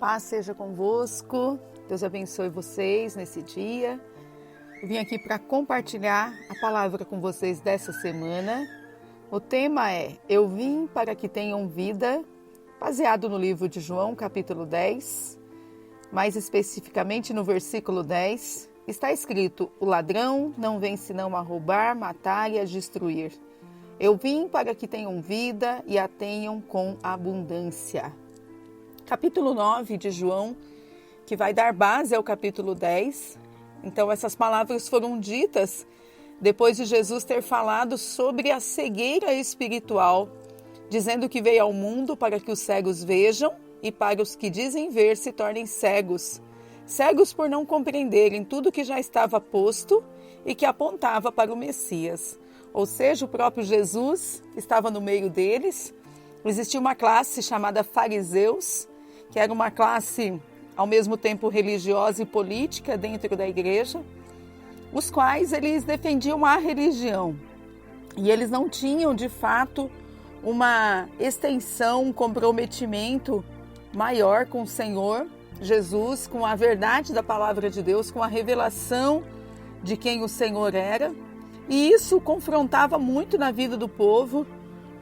paz seja convosco, Deus abençoe vocês nesse dia. Eu vim aqui para compartilhar a palavra com vocês dessa semana. O tema é Eu vim para que tenham vida, baseado no livro de João, capítulo 10, mais especificamente no versículo 10, está escrito: o ladrão não vem senão a roubar, matar e a destruir. Eu vim para que tenham vida e a tenham com abundância. Capítulo 9 de João, que vai dar base ao capítulo 10. Então, essas palavras foram ditas depois de Jesus ter falado sobre a cegueira espiritual, dizendo que veio ao mundo para que os cegos vejam e para os que dizem ver se tornem cegos. Cegos por não compreenderem tudo que já estava posto e que apontava para o Messias. Ou seja, o próprio Jesus estava no meio deles. Existia uma classe chamada fariseus, que era uma classe ao mesmo tempo religiosa e política dentro da igreja, os quais eles defendiam a religião. E eles não tinham, de fato, uma extensão, um comprometimento maior com o Senhor Jesus, com a verdade da palavra de Deus, com a revelação de quem o Senhor era. E isso confrontava muito na vida do povo,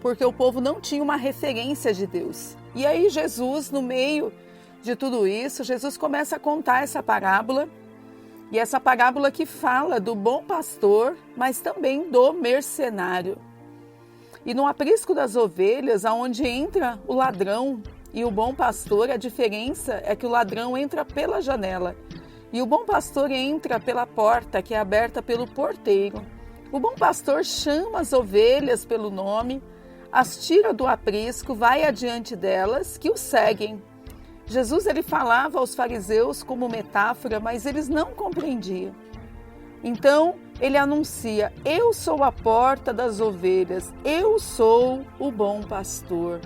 porque o povo não tinha uma referência de Deus. E aí Jesus, no meio de tudo isso, Jesus começa a contar essa parábola, e essa parábola que fala do bom pastor, mas também do mercenário. E no aprisco das ovelhas, aonde entra o ladrão e o bom pastor, a diferença é que o ladrão entra pela janela e o bom pastor entra pela porta, que é aberta pelo porteiro. O bom pastor chama as ovelhas pelo nome, as tira do aprisco, vai adiante delas, que o seguem. Jesus ele falava aos fariseus como metáfora, mas eles não compreendiam. Então, ele anuncia: eu sou a porta das ovelhas, eu sou o bom pastor.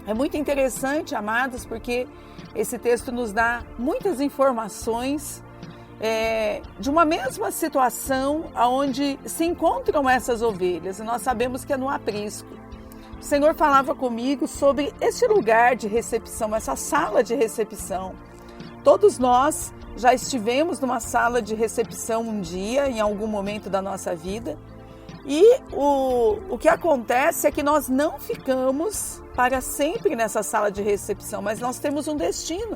É muito interessante, amados, porque esse texto nos dá muitas informações de uma mesma situação onde se encontram essas ovelhas. E nós sabemos que é no aprisco. O Senhor falava comigo sobre esse lugar de recepção, essa sala de recepção. Todos nós já estivemos numa sala de recepção um dia, em algum momento da nossa vida. E o que acontece é que nós não ficamos para sempre nessa sala de recepção, mas nós temos um destino.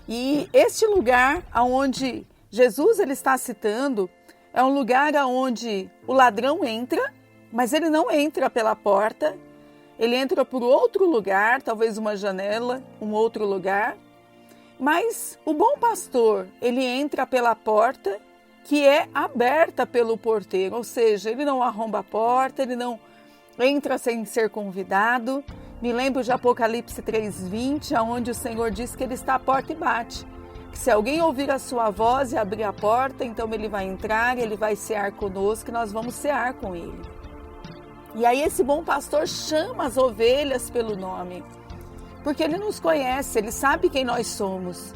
E este lugar onde Jesus ele está citando é um lugar onde o ladrão entra, mas ele não entra pela porta, ele entra por outro lugar, talvez uma janela, um outro lugar. Mas o bom pastor, ele entra pela porta que é aberta pelo porteiro, ou seja, ele não arromba a porta, ele não entra sem ser convidado. Me lembro de Apocalipse 3:20, onde o Senhor diz que ele está à porta e bate. Que se alguém ouvir a sua voz e abrir a porta, então ele vai entrar, ele vai cear conosco e nós vamos cear com ele. E aí esse bom pastor chama as ovelhas pelo nome, porque ele nos conhece, ele sabe quem nós somos.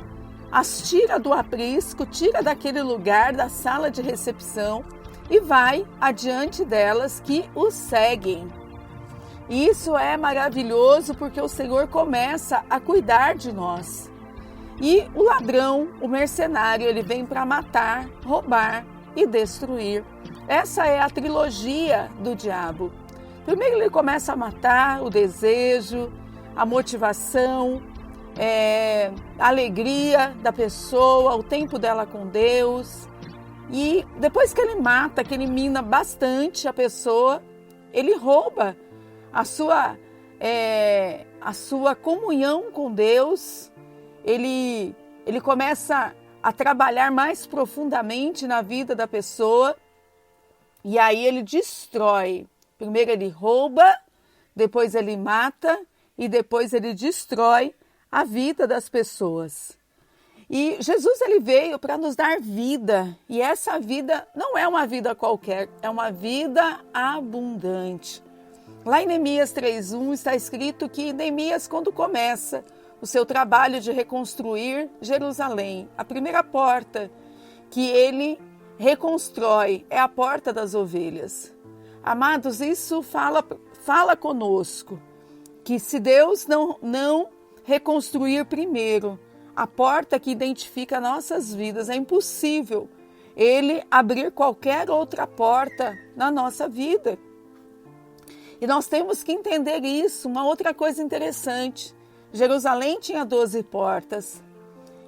As tira do aprisco, tira daquele lugar, da sala de recepção e vai adiante delas que o seguem. E isso é maravilhoso porque o Senhor começa a cuidar de nós. E o ladrão, o mercenário, ele vem para matar, roubar e destruir. Essa é a trilogia do diabo. Primeiro ele começa a matar o desejo, a motivação, a alegria da pessoa, o tempo dela com Deus. E depois que ele mata, que ele mina bastante a pessoa, ele rouba a sua comunhão com Deus. Ele começa a trabalhar mais profundamente na vida da pessoa e aí ele destrói. Primeiro ele rouba, depois ele mata e depois ele destrói a vida das pessoas. E Jesus ele veio para nos dar vida, e essa vida não é uma vida qualquer, é uma vida abundante. Lá em Neemias 3:1 está escrito que Neemias, quando começa o seu trabalho de reconstruir Jerusalém, a primeira porta que ele reconstrói é a porta das ovelhas. Amados, isso fala conosco, que se Deus não reconstruir primeiro a porta que identifica nossas vidas. É impossível Ele abrir qualquer outra porta na nossa vida. E nós temos que entender isso. Uma outra coisa interessante, Jerusalém tinha 12 portas.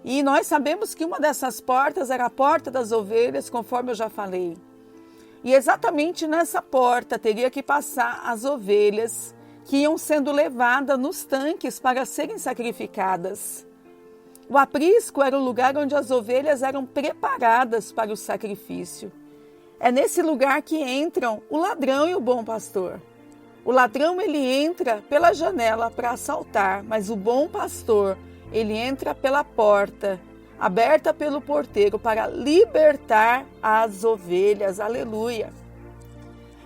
E nós sabemos que uma dessas portas era a porta das ovelhas, conforme eu já falei. E exatamente nessa porta teria que passar as ovelhas que iam sendo levadas nos tanques para serem sacrificadas. O aprisco era o lugar onde as ovelhas eram preparadas para o sacrifício. É nesse lugar que entram o ladrão e o bom pastor. O ladrão, ele entra pela janela para assaltar, mas o bom pastor, ele entra pela porta, aberta pelo porteiro, para libertar as ovelhas. Aleluia!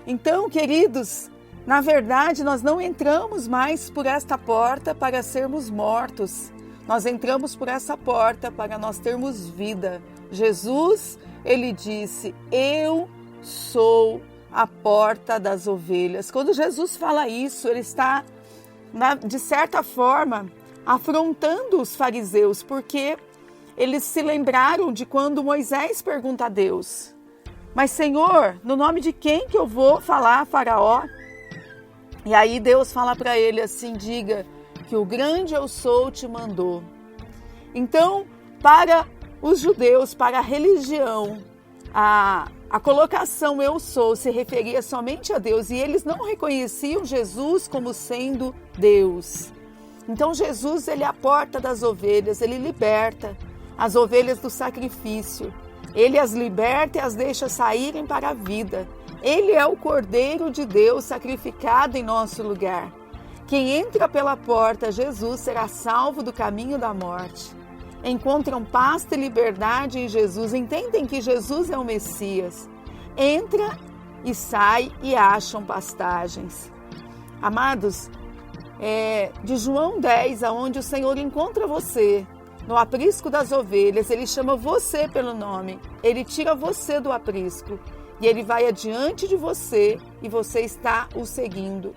Então, queridos, na verdade, nós não entramos mais por esta porta para sermos mortos. Nós entramos por essa porta para nós termos vida. Jesus, ele disse, eu sou a porta das ovelhas. Quando Jesus fala isso, ele está, de certa forma, afrontando os fariseus, porque eles se lembraram de quando Moisés pergunta a Deus, mas Senhor, no nome de quem que eu vou falar a Faraó? E aí Deus fala para ele assim, diga que o grande eu sou te mandou. Então, para os judeus, para a religião, a colocação eu sou se referia somente a Deus e eles não reconheciam Jesus como sendo Deus. Então Jesus, ele é a porta das ovelhas, ele liberta as ovelhas do sacrifício. Ele as liberta e as deixa saírem para a vida. Ele é o Cordeiro de Deus sacrificado em nosso lugar. Quem entra pela porta, Jesus, será salvo do caminho da morte. Encontram paz e liberdade em Jesus, entendem que Jesus é o Messias. Entra e sai e acham pastagens. Amados, de João 10, aonde o Senhor encontra você, no aprisco das ovelhas, ele chama você pelo nome, ele tira você do aprisco e ele vai adiante de você e você está o seguindo.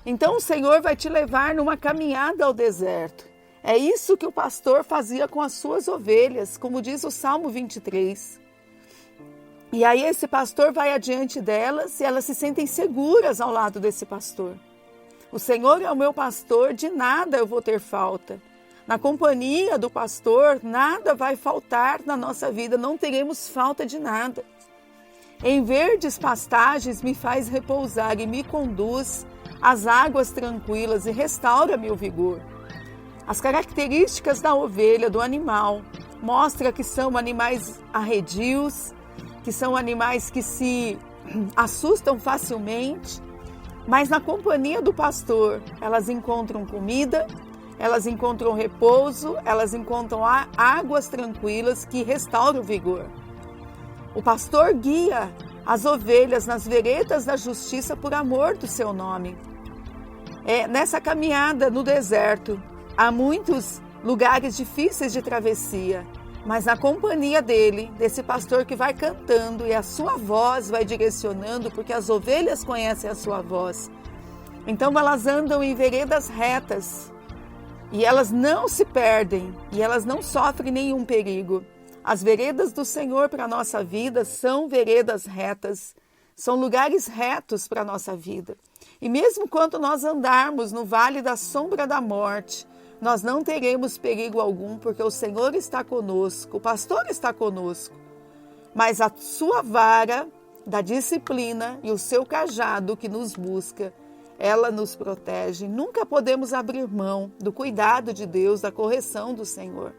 Então o Senhor vai te levar numa caminhada ao deserto. É isso que o pastor fazia com as suas ovelhas, como diz o Salmo 23. E aí esse pastor vai adiante delas e elas se sentem seguras ao lado desse pastor. O Senhor é o meu pastor, de nada eu vou ter falta. Na companhia do pastor, nada vai faltar na nossa vida, não teremos falta de nada. Em verdes pastagens me faz repousar e me conduz às águas tranquilas e restaura-me o vigor. As características da ovelha, do animal, mostra que são animais arredios, que são animais que se assustam facilmente, mas na companhia do pastor, elas encontram comida, elas encontram repouso, elas encontram águas tranquilas que restauram o vigor. O pastor guia as ovelhas nas veredas da justiça por amor do seu nome. Nessa caminhada no deserto, há muitos lugares difíceis de travessia, mas na companhia dele, desse pastor que vai cantando e a sua voz vai direcionando, porque as ovelhas conhecem a sua voz. Então elas andam em veredas retas e elas não se perdem e elas não sofrem nenhum perigo. As veredas do Senhor para a nossa vida são veredas retas, são lugares retos para a nossa vida. E mesmo quando nós andarmos no vale da sombra da morte, nós não teremos perigo algum, porque o Senhor está conosco, o pastor está conosco. Mas a sua vara da disciplina e o seu cajado que nos busca, ela nos protege. Nunca podemos abrir mão do cuidado de Deus, da correção do Senhor.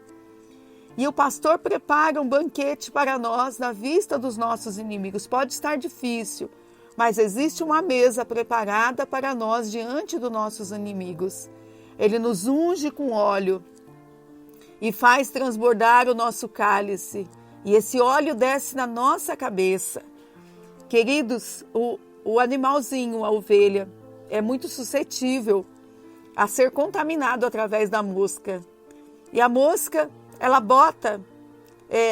E o pastor prepara um banquete para nós na vista dos nossos inimigos. Pode estar difícil, mas existe uma mesa preparada para nós diante dos nossos inimigos. Ele nos unge com óleo e faz transbordar o nosso cálice. E esse óleo desce na nossa cabeça. Queridos, o animalzinho, a ovelha, é muito suscetível a ser contaminado através da mosca. E a mosca, ela bota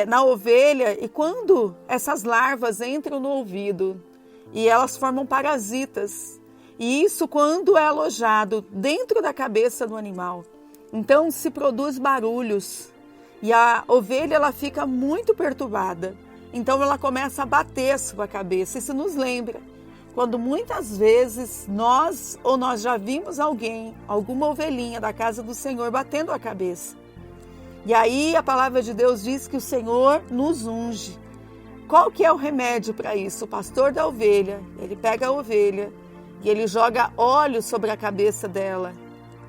na ovelha, e quando essas larvas entram no ouvido, e elas formam parasitas, e isso quando é alojado dentro da cabeça do animal, Então se produz barulhos e a ovelha ela fica muito perturbada. Então ela começa a bater a sua cabeça. Isso nos lembra quando muitas vezes nós já vimos alguém, alguma ovelhinha da casa do Senhor batendo a cabeça. E aí a palavra de Deus diz que o Senhor nos unge. Qual que é o remédio para isso? O pastor da ovelha, ele pega a ovelha e ele joga óleo sobre a cabeça dela,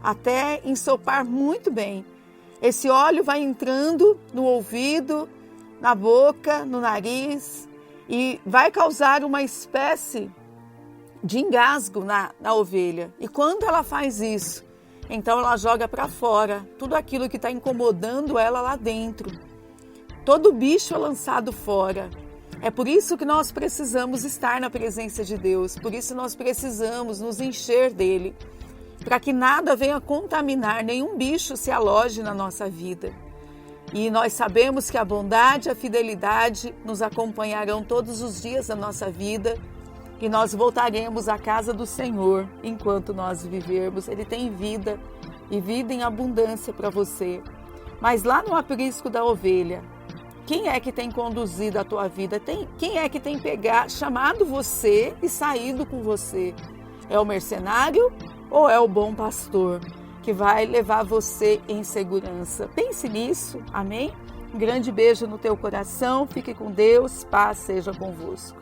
até ensopar muito bem. Esse óleo vai entrando no ouvido, na boca, no nariz e vai causar uma espécie de engasgo na ovelha. E quando ela faz isso, então ela joga para fora tudo aquilo que está incomodando ela lá dentro. Todo bicho é lançado fora. É por isso que nós precisamos estar na presença de Deus, por isso nós precisamos nos encher dele, para que nada venha contaminar, nenhum bicho se aloje na nossa vida. E nós sabemos que a bondade e a fidelidade nos acompanharão todos os dias da nossa vida e nós voltaremos à casa do Senhor enquanto nós vivermos. Ele tem vida e vida em abundância para você. Mas lá no aprisco da ovelha, quem é que tem conduzido a tua vida? Quem é que tem chamado você e saído com você? É o mercenário ou é o bom pastor que vai levar você em segurança? Pense nisso, amém? Um grande beijo no teu coração, fique com Deus, paz seja convosco.